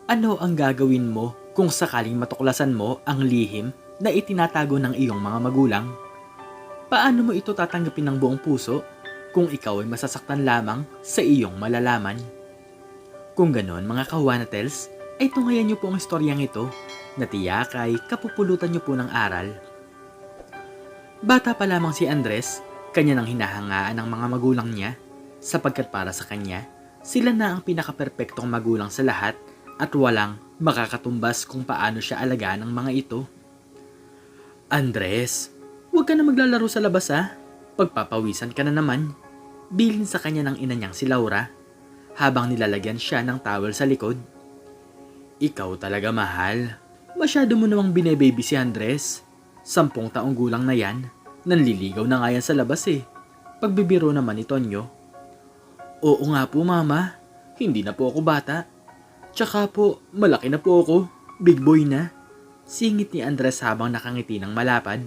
Ano ang gagawin mo kung sakaling matuklasan mo ang lihim na itinatago ng iyong mga magulang? Paano mo ito tatanggapin ng buong puso kung ikaw ay masasaktan lamang sa iyong malalaman? Kung ganon mga kawanatels, ay tunghayan niyo po ang istoryang ito na tiyak ay kapupulutan niyo po ng aral. Bata pa lamang si Andres, kanya nang hinahangaan ng mga magulang niya sapagkat para sa kanya, sila na ang pinakaperpektong magulang sa lahat at walang makakatumbas kung paano siya alagaan ng mga ito. Andres, huwag ka na maglalaro sa labas ha. Pagpapawisan ka na naman. Bilin sa kanya ng ina niyang si Laura habang nilalagyan siya ng towel sa likod. Ikaw talaga mahal. Masyado mo namang binebaby si Andres. 10 taong gulang na yan. Nanliligaw na nga yan sa labas eh. Pagbibiro naman ni Tonyo. Oo nga po mama. Hindi na po ako bata. Tsaka po, malaki na po ako. Big boy na. Singit ni Andres habang nakangiti ng malapad.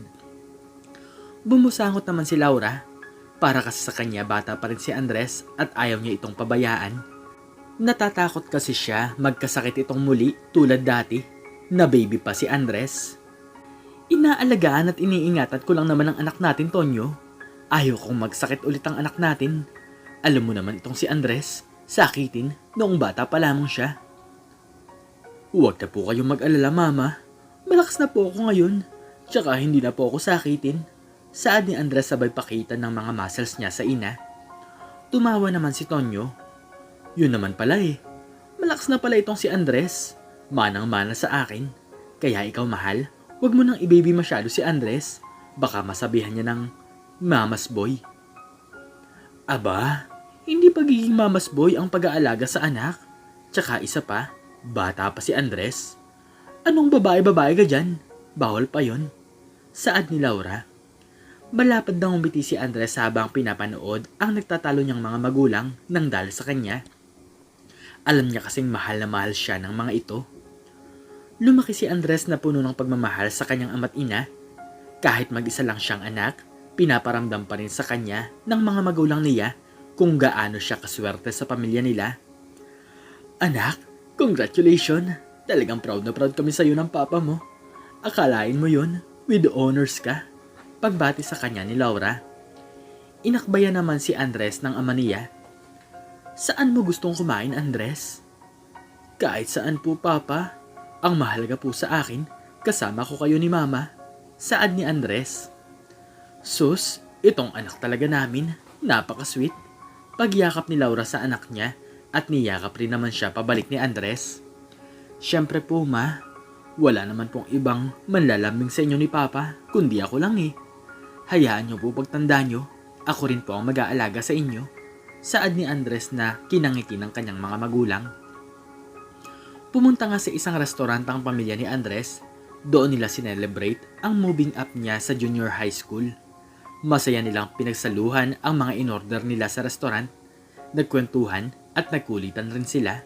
Bumusangot naman si Laura. Para kasi sa kanya bata pa rin si Andres at ayaw niya itong pabayaan. Natatakot kasi siya magkasakit itong muli tulad dati na baby pa si Andres. Inaalagaan at iniingatan ko lang naman ang anak natin, Tonyo. Ayaw kong magsakit ulit ang anak natin. Alam mo naman itong si Andres, sakitin noong bata pa lamang siya. Huwag na po kayong mag-alala, mama. Malakas na po ako ngayon. Tsaka hindi na po ako sakitin. Saad ni Andres sabay pakitan ng mga muscles niya sa ina. Tumawa naman si Tonyo. Yun naman pala eh. Malakas na pala itong si Andres. Manang-mana sa akin. Kaya ikaw mahal, huwag mo nang i-baby masyado si Andres. Baka masabihan niya ng mamas boy. Aba, hindi pagiging mamas boy ang pag-aalaga sa anak. Tsaka isa pa, bata pa si Andres. Anong babae-babae ka dyan? Bawal pa yon. Saad ni Laura. Malapad na umiti si Andres habang pinapanood ang nagtatalo niyang mga magulang nang dahil sa kanya. Alam niya kasing mahal na mahal siya ng mga ito. Lumaki si Andres na puno ng pagmamahal sa kanyang ama't ina. Kahit mag-isa lang siyang anak, pinaparamdam pa rin sa kanya ng mga magulang niya kung gaano siya kaswerte sa pamilya nila. Anak, congratulations! Talagang proud na proud kami sa iyo ng papa mo. Akalain mo yun, with honors ka. Pagbati sa kanya ni Laura. Inakbayan naman si Andres ng ama niya. Saan mo gustong kumain, Andres? Kahit saan po, Papa. Ang mahalaga po sa akin, kasama ko kayo ni Mama. Saad ni Andres. Sus, itong anak talaga namin. Napaka-sweet. Pagyakap ni Laura sa anak niya at niyakap rin naman siya pabalik ni Andres. Siyempre po, Ma. Wala naman pong ibang manlalambing sa inyo ni Papa, kundi ako lang eh. Hayaan niyo po pagtanda niyo, ako rin po ang mag-aalaga sa inyo. Saad ni Andres na kinangiti ng kanyang mga magulang. Pumunta nga sa isang restaurant ang pamilya ni Andres. Doon nila sinelebrate ang moving up niya sa junior high school. Masaya nilang pinagsaluhan ang mga in-order nila sa restaurant. Nagkwentuhan at nagkulitan rin sila.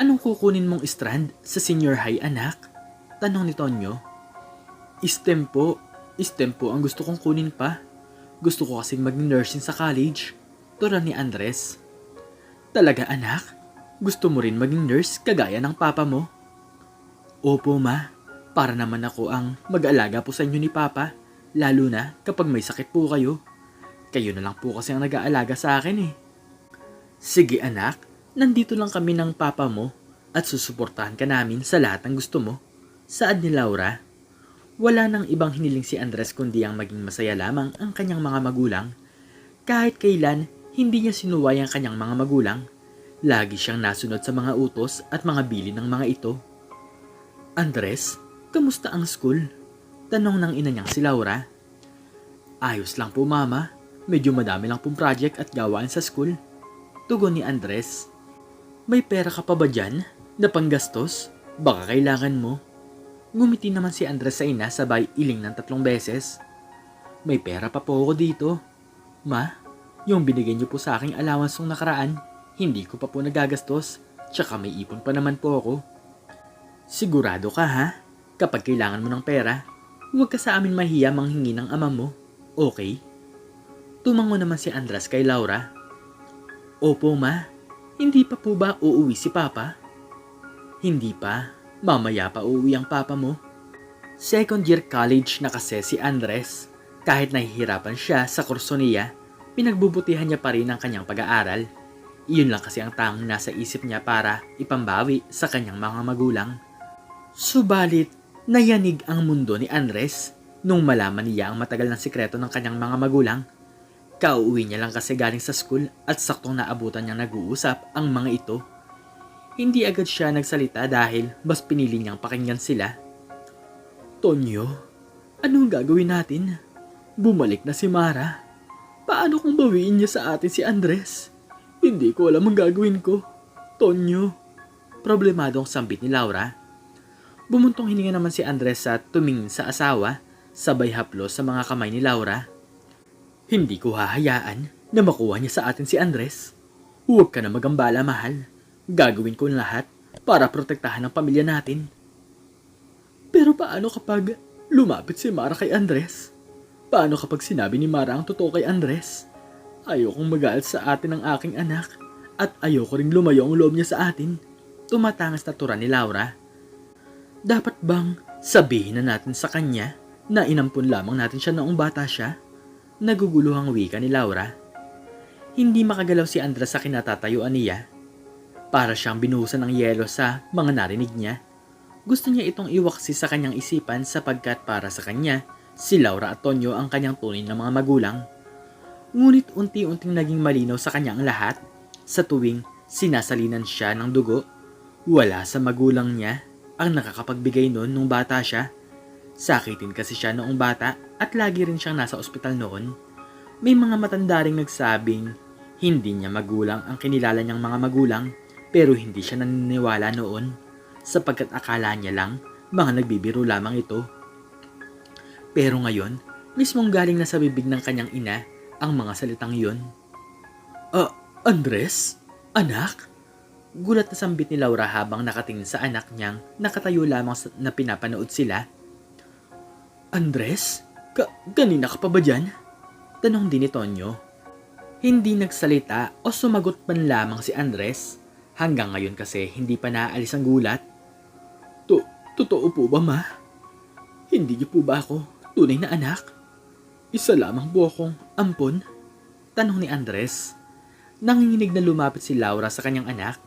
Anong kukunin mong strand sa senior high, anak? Tanong ni Tonyo. STEM po. STEM po ang gusto kong kunin pa. Gusto ko kasing mag-nursing sa college. Turan ni Andres. Talaga anak? Gusto mo rin maging nurse kagaya ng papa mo? Opo ma. Para naman ako ang mag-alaga po sa inyo ni papa. Lalo na kapag may sakit po kayo. Kayo na lang po kasi ang nag-aalaga sa akin eh. Sige anak, nandito lang kami ng papa mo at susuportahan ka namin sa lahat ng gusto mo. Saad ni Laura. Wala nang ibang hiniling si Andres kundi ang maging masaya lamang ang kanyang mga magulang. Kahit kailan, hindi niya sinuway ang kanyang mga magulang. Lagi siyang nasunod sa mga utos at mga bilin ng mga ito. Andres, kamusta ang school? Tanong ng ina niyang si Laura. Ayos lang po mama, medyo madami lang pong project at gawain sa school. Tugon ni Andres. May pera ka pa ba dyan na panggastos? Baka kailangan mo. Ngumiti naman si Andres sa ina sabay iling ng 3 beses. May pera pa po ako dito. Ma, yung binigay niyo po sa aking allowance nung nakaraan, hindi ko pa po nagagastos, tsaka may ipon pa naman po ako. Sigurado ka ha? Kapag kailangan mo ng pera, huwag ka sa amin mahiya manghingi ng ama mo, okay? Tumango naman si Andres kay Laura. Opo ma, hindi pa po ba uuwi si Papa? Hindi pa. Mamaya pa uuwi ang papa mo. Second year college na kasi si Andres. Kahit nahihirapan siya sa kurso niya, pinagbubutihan niya pa rin ang kanyang pag-aaral. Iyon lang kasi ang tanging nasa isip niya para ipambawi sa kanyang mga magulang. Subalit, nayanig ang mundo ni Andres nung malaman niya ang matagal na sikreto ng kanyang mga magulang. Kauuwi niya lang kasi galing sa school at saktong naabutan niyang nag-uusap ang mga ito. Hindi agad siya nagsalita dahil mas pinili niyang pakinggan sila. Tonyo, anong gagawin natin? Bumalik na si Mara. Paano kung bawiin niya sa atin si Andres? Hindi ko alam ang gagawin ko. Tonyo. Problemadong sambit ni Laura. Bumuntong hininga naman si Andres sa tumingin sa asawa, sabay haplos sa mga kamay ni Laura. Hindi ko hahayaan na makuha niya sa atin si Andres. Huwag ka na magambala, mahal. Gagawin ko ang lahat para protektahan ang pamilya natin. Pero paano kapag lumapit si Mara kay Andres? Paano kapag sinabi ni Mara ang totoo kay Andres? Ayokong magalit sa atin ang aking anak at ayoko ring lumayo ang loob niya sa atin. Tumatangas na tura ni Laura. Dapat bang sabihin na natin sa kanya na inampun lamang natin siya noong bata siya? Naguguluhang wika ni Laura. Hindi makagalaw si Andres sa kinatatayuan niya. Para siyang binuhusan ng yelo sa mga narinig niya. Gusto niya itong iwaksi sa kanyang isipan sapagkat para sa kanya, si Laura at Tonyo ang kanyang tunay na mga magulang. Ngunit unti-unting naging malinaw sa kanya ang lahat sa tuwing sinasalinan siya ng dugo. Wala sa magulang niya ang nakakapagbigay nun nung bata siya. Sakitin kasi siya noong bata at lagi rin siyang nasa ospital noon. May mga matanda ring nagsabing hindi niya magulang ang kinilala niyang mga magulang pero hindi siya naniniwala noon sapagkat akala niya lang mga nagbibiro lamang ito. Pero ngayon, mismong galing na sa bibig ng kanyang ina ang mga salitang yun. Andres? Anak? Gulat na sambit ni Laura habang nakatingin sa anak niyang nakatayo lamang na pinapanood sila. Andres? Kanina ka pa ba dyan? Tanong din ni Tonyo. Hindi nagsalita o sumagot man lamang si Andres. Hanggang ngayon kasi hindi pa naaalis ang gulat. Totoo po ba, ma? Hindi niyo po ba ako tunay na anak? Isa lamang po akong ampon? Tanong ni Andres. Nanginginig na lumapit si Laura sa kanyang anak.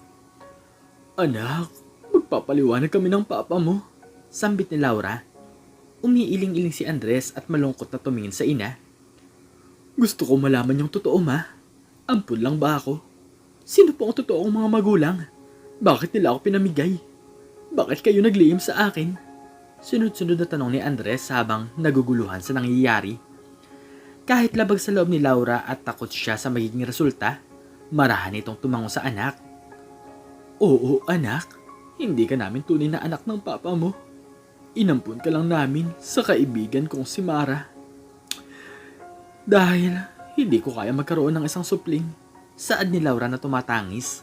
Anak, magpapaliwanag kami ng papa mo. Sambit ni Laura. Umiiling-iling si Andres at malungkot na tumingin sa ina. Gusto ko malaman yung totoo, ma. Ampun lang ba ako? Sino po ang totoong mga magulang? Bakit nila ako pinamigay? Bakit kayo naglihim sa akin? Sunod-sunod na tanong ni Andres habang naguguluhan sa nangyayari. Kahit labag sa loob ni Laura at takot siya sa magiging resulta, marahan itong tumango sa anak. Oo, anak. Hindi ka namin tunay na anak ng papa mo. Inampun ka lang namin sa kaibigan kong si Mara. Dahil hindi ko kaya magkaroon ng isang supling. Saad ni Laura na tumatangis.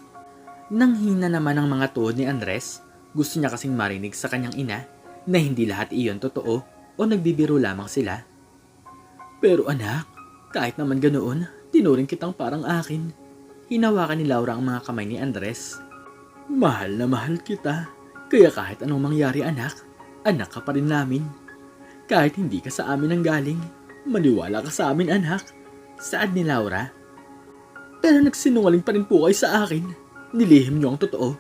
Nang hina naman ang mga tuhod ni Andres, gusto niya kasing marinig sa kanyang ina na hindi lahat iyon totoo o nagbibiro lamang sila. Pero anak, kahit naman ganoon, tinuring kitang parang akin. Hinawakan ni Laura ang mga kamay ni Andres. Mahal na mahal kita, kaya kahit anong mangyari anak ka pa rin namin. Kahit hindi ka sa amin ang galing, maniwala ka sa amin anak. Saad ni Laura. Pero nagsinungaling pa rin po kayo sa akin. Nilihim niyo ang totoo.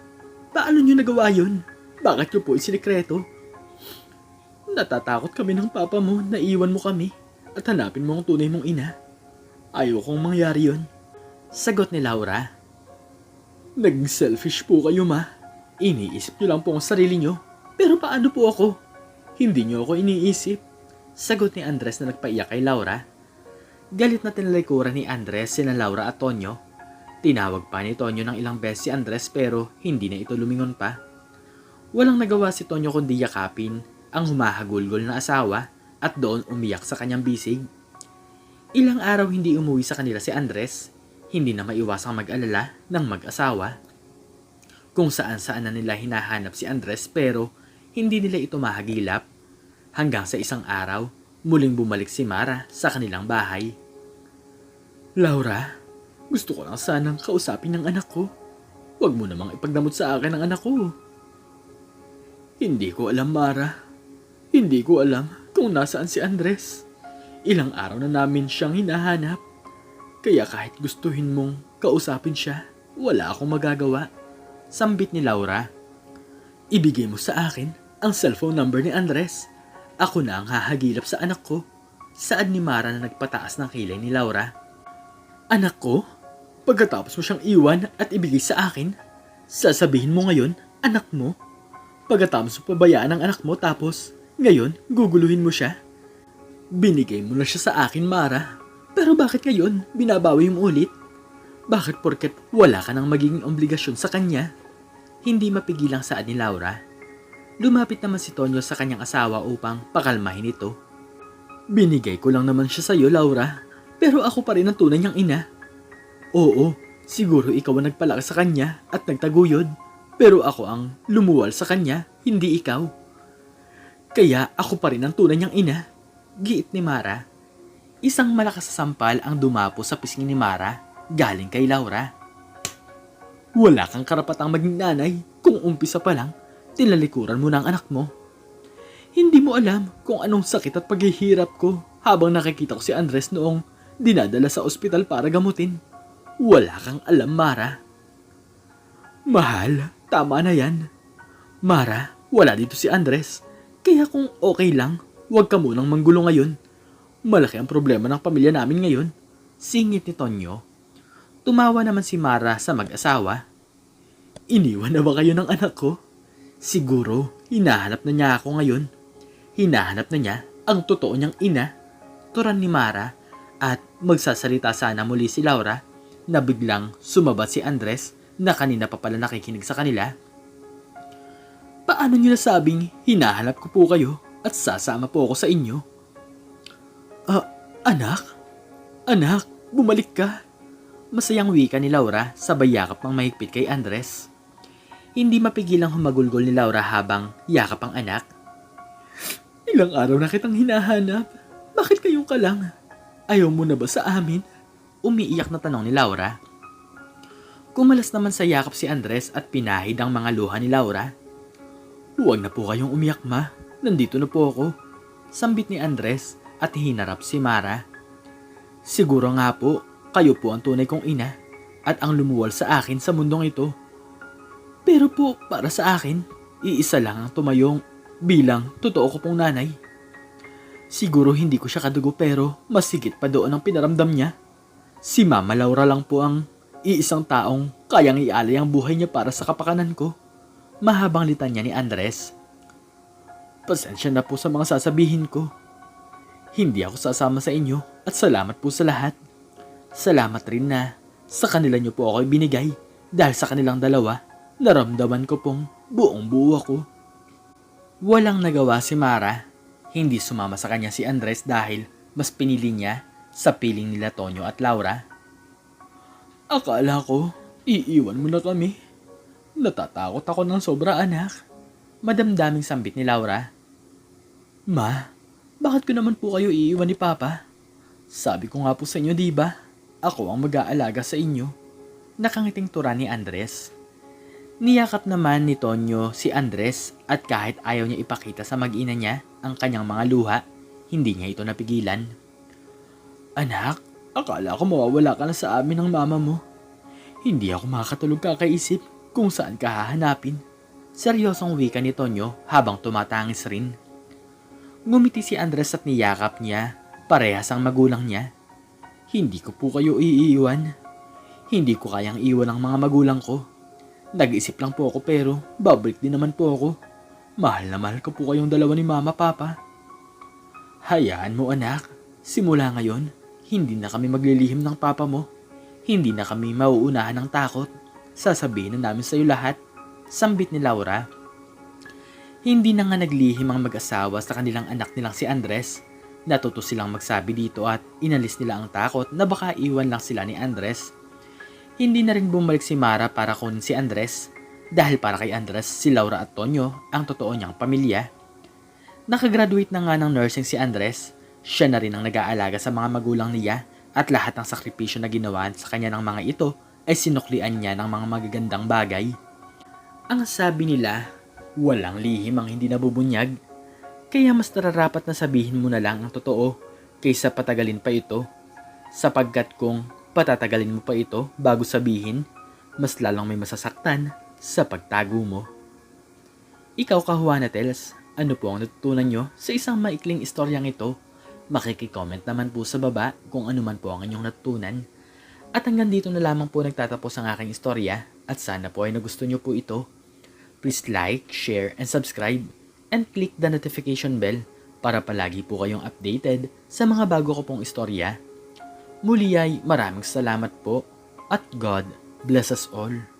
Paano niyo nagawa yun? Bakit niyo po isinikreto? Natatakot kami ng papa mo na iwan mo kami at hanapin mo ang tunay mong ina. Ayokong mangyari yun. Sagot ni Laura. Naging selfish po kayo, ma. Iniisip niyo lang po ang sarili niyo. Pero paano po ako? Hindi niyo ako iniisip. Sagot ni Andres na nagpaiyak kay Laura. Galit na tinalikuran ni Andres sina Laura at Tonyo. Tinawag pa ni Tonyo ng ilang beses si Andres pero hindi na ito lumingon pa. Walang nagawa si Tonyo kundi yakapin ang humahagulgol na asawa at doon umiyak sa kanyang bisig. Ilang araw hindi umuwi sa kanila si Andres, hindi na maiwasang mag-alala ng mag-asawa. Kung saan-saan na nila hinahanap si Andres pero hindi nila ito mahagilap. Hanggang sa isang araw, muling bumalik si Mara sa kanilang bahay. Laura, gusto ko lang sanang kausapin ng anak ko. Huwag mo namang ipagdamot sa akin ang anak ko. Hindi ko alam, Mara. Hindi ko alam kung nasaan si Andres. Ilang araw na namin siyang hinahanap. Kaya kahit gustuhin mong kausapin siya, wala akong magagawa. Sambit ni Laura. Ibigay mo sa akin ang cellphone number ni Andres. Ako na ang hahagilap sa anak ko. Saad ni Mara na nagpataas ng kilay ni Laura. Anak ko? Pagkatapos mo siyang iwan at ibigay sa akin, sasabihin mo ngayon, anak mo? Pagkatapos mo pabayaan ang anak mo tapos, ngayon, guguluhin mo siya? Binigay mo na siya sa akin, Mara. Pero bakit ngayon, binabawi mo ulit? Bakit porket wala ka nang magiging obligasyon sa kanya? Hindi mapigilang saad ni Laura. Lumapit naman si Tonyo sa kanyang asawa upang pakalmahin ito. Binigay ko lang naman siya sa iyo, Laura. Pero ako pa rin ang tunay niyang ina. Oo, siguro ikaw ang nagpalaki sa kanya at nagtaguyod. Pero ako ang lumuwal sa kanya, hindi ikaw. Kaya ako pa rin ang tunay niyang ina. Giit ni Mara. Isang malakas na sampal ang dumapo sa pisngi ni Mara galing kay Laura. Wala kang karapatang maging nanay kung umpisa pa lang tinalikuran mo ng anak mo. Hindi mo alam kung anong sakit at paghihirap ko habang nakikita ko si Andres noong dinadala sa ospital para gamutin. Wala kang alam, Mara. Mahal, tama na yan. Mara, wala dito si Andres. Kaya kung okay lang, huwag ka munang manggulo ngayon. Malaki ang problema ng pamilya namin ngayon. Singit ni Tonyo. Tumawa naman si Mara sa mag-asawa. Iniwan na ba kayo ng anak ko? Siguro, hinahanap na niya ako ngayon. Hinahanap na niya ang totoo niyang ina. Turan ni Mara at magsasalita sana muli si Laura na biglang sumabat si Andres na kanina pa pala nakikinig sa kanila. Paano niyo nasabing hinahanap ko po kayo at sasama po ako sa inyo? Anak? Anak, bumalik ka. Masayang wika ni Laura sabay yakap ng mahigpit kay Andres. Hindi mapigilang humagulgol ni Laura habang yakap ang anak. Ilang araw na kitang hinahanap. Bakit kayong ka lang? Ayaw mo na ba sa amin? Umiiyak na tanong ni Laura. Kumalas naman sa yakap si Andres at pinahid ang mga luha ni Laura. Huwag na po kayong umiyak, ma. Nandito na po ako. Sambit ni Andres at hinarap si Mara. Siguro nga po, kayo po ang tunay kong ina at ang lumuwal sa akin sa mundong ito. Pero po, para sa akin, iisa lang ang tumayong bilang totoo ko pong nanay. Siguro hindi ko siya kadugo pero mas higit pa doon ang pinaramdam niya. Si Mama Laura lang po ang iisang taong kayang ialay ang buhay niya para sa kapakanan ko. Mahabang litanya ni Andres. Pasensya na po sa mga sasabihin ko. Hindi ako sasama sa inyo at salamat po sa lahat. Salamat rin na sa kanila niyo po ako ibinigay dahil sa kanilang dalawa naramdaman ko pong buong buo ako. Walang nagawa si Mara. Hindi sumama sa kanya si Andres dahil mas pinili niya sa piling nila Tonyo at Laura. Akala ko, iiwan mo na kami. Natatakot ako ng sobra, anak. Madamdaming sambit ni Laura. Ma, bakit ko naman po kayo iiwan ni Papa? Sabi ko nga po sa inyo, di ba? Ako ang mag-aalaga sa inyo. Nakangiting tura ni Andres. Niyakap naman ni Tonyo si Andres at kahit ayaw niya ipakita sa mag-ina niya ang kanyang mga luha, hindi niya ito napigilan. Anak, akala ko mawawala ka na sa amin ng mama mo. Hindi ako makakatulog kakaisip kung saan ka hahanapin. Seryosong wika ni Tonyo habang tumatangis rin. Ngumiti si Andres at niyakap niya, parehas ang magulang niya. Hindi ko po kayo iiwan. Hindi ko kayang iwan ang mga magulang ko. Nag-isip lang po ako pero babalik din naman po ako. Mahal na mahal ko po kayong dalawa ni Mama, Papa. Hayaan mo, anak. Simula ngayon, hindi na kami maglilihim ng Papa mo. Hindi na kami mauunahan ng takot. Sasabihin na namin sa iyo lahat. Sambit ni Laura. Hindi na nga naglihim ang mag-asawa sa kanilang anak nilang si Andres. Natuto silang magsabi dito at inalis nila ang takot na baka iwan lang sila ni Andres. Hindi na rin bumalik si Mara para kunin si Andres dahil para kay Andres si Laura at Tonyo ang totoo niyang pamilya. Nakagraduate na nga ng nursing si Andres, siya na rin ang nag-aalaga sa mga magulang niya at lahat ng sakripisyo na ginawa sa kanya ng mga ito ay sinuklian niya ng mga magagandang bagay. Ang sabi nila, Walang lihim ang hindi nabubunyag. Kaya mas nararapat na sabihin mo na lang ang totoo kaysa patagalin pa ito. Sapagkat kung patatagalin mo pa ito bago sabihin, mas lalong may masasaktan sa pagtago mo. Ikaw Kahuana Tales, ano po ang natutunan nyo sa isang maikling istoryang ito? Makikicomment naman po sa baba kung ano man po ang inyong natutunan. At hanggang dito na lamang po nagtatapos ang aking istorya at sana po ay nagusto nyo po ito. Please like, share, and subscribe and click the notification bell para palagi po kayong updated sa mga bago ko pong istorya. Muli ay maraming salamat po at God bless us all.